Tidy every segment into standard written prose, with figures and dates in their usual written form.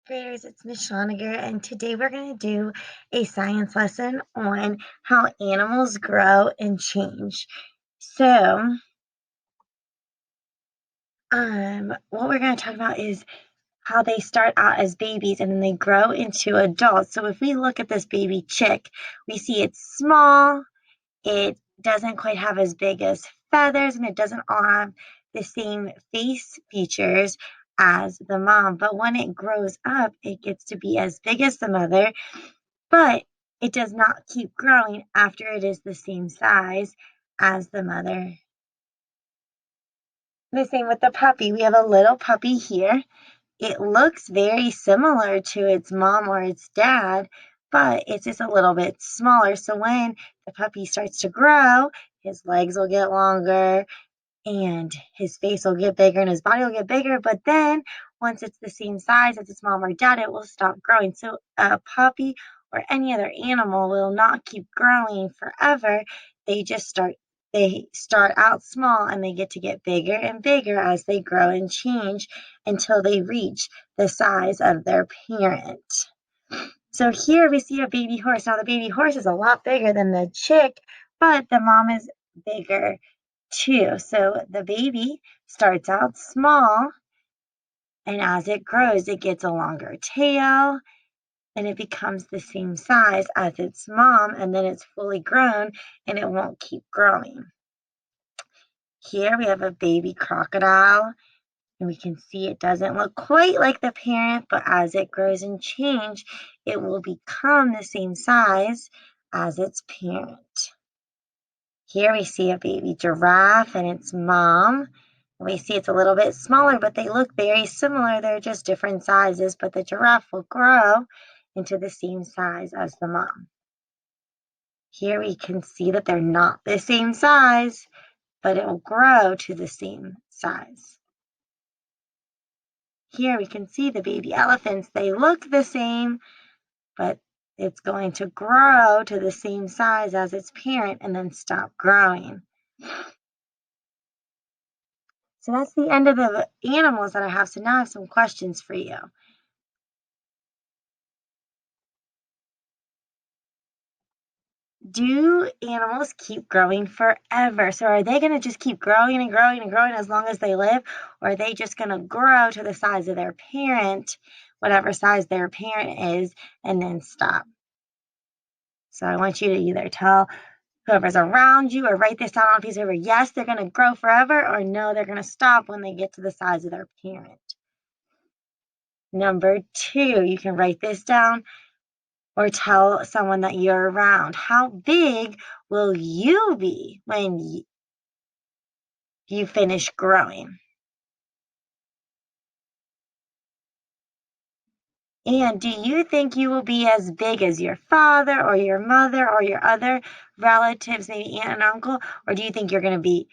Graders, it's Miss Shoniger, and today we're going to do a science lesson on how animals grow and change. So, what we're going to talk about is how they start out as babies and then they grow into adults. So, if we look at this baby chick, we see it's small, it doesn't quite have as big as feathers, and it doesn't all have the same face features as the mom. But when it grows up, it gets to be as big as the mother, but it does not keep growing after it is the same size as the mother. The same with the puppy. We have a little puppy here. It looks very similar to its mom or its dad, but it's just a little bit smaller. So when the puppy starts to grow, his legs will get longer and his face will get bigger and his body will get bigger. But then once it's the same size as its mom or dad, it will stop growing. So a puppy or any other animal will not keep growing forever. They start out small and they get to get bigger and bigger as they grow and change until they reach the size of their parent. So here we see a baby horse. Now the baby horse is a lot bigger than the chick, but the mom is bigger too. So the baby starts out small, and as it grows, it gets a longer tail and it becomes the same size as its mom, and then it's fully grown and it won't keep growing. Here we have a baby crocodile, and we can see it doesn't look quite like the parent, but as it grows and change, it will become the same size as its parent. Here we see a baby giraffe and its mom. We see it's a little bit smaller, but they look very similar. They're just different sizes, but the giraffe will grow into the same size as the mom. Here we can see that they're not the same size, but it will grow to the same size. Here we can see the baby elephants. They look the same, but it's going to grow to the same size as its parent and then stop growing. So that's the end of the animals that I have. So now I have some questions for you. Do animals keep growing forever? So are they going to just keep growing and growing and growing as long as they live? Or are they just going to grow to the size of their parent, whatever size their parent is, and then stop? So I want you to either tell whoever's around you or write this down on a piece of paper. Yes, they're going to grow forever, or no, they're going to stop when they get to the size of their parent. Number 2, you can write this down or tell someone that you're around. How big will you be when you finish growing? And do you think you will be as big as your father or your mother or your other relatives, maybe aunt and uncle? Or do you think you're going to be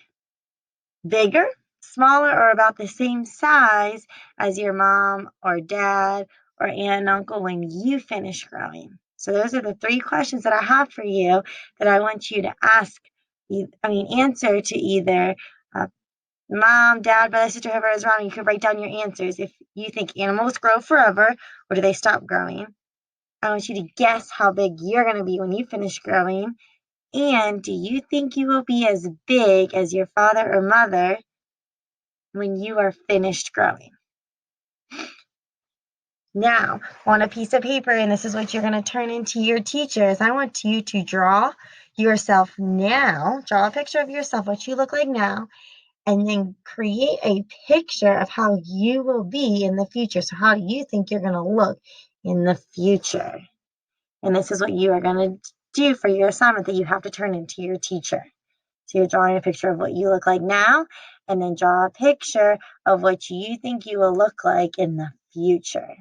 bigger, smaller, or about the same size as your mom or dad or aunt and uncle when you finish growing? So those are the 3 questions that I have for you that I want you to answer to either uh, mom, dad, brother, sister, whoever is around. You can write down your answers. If you think animals grow forever or do they stop growing? I want you to guess how big you're going to be when you finish growing. And do you think you will be as big as your father or mother when you are finished growing? Now, on a piece of paper, and this is what you're going to turn into your teachers, I want you to draw yourself now, draw a picture of yourself, what you look like now, and then create a picture of how you will be in the future. So how do you think you're going to look in the future? And this is what you are going to do for your assignment that you have to turn into your teacher. So you're drawing a picture of what you look like now, and then draw a picture of what you think you will look like in the future.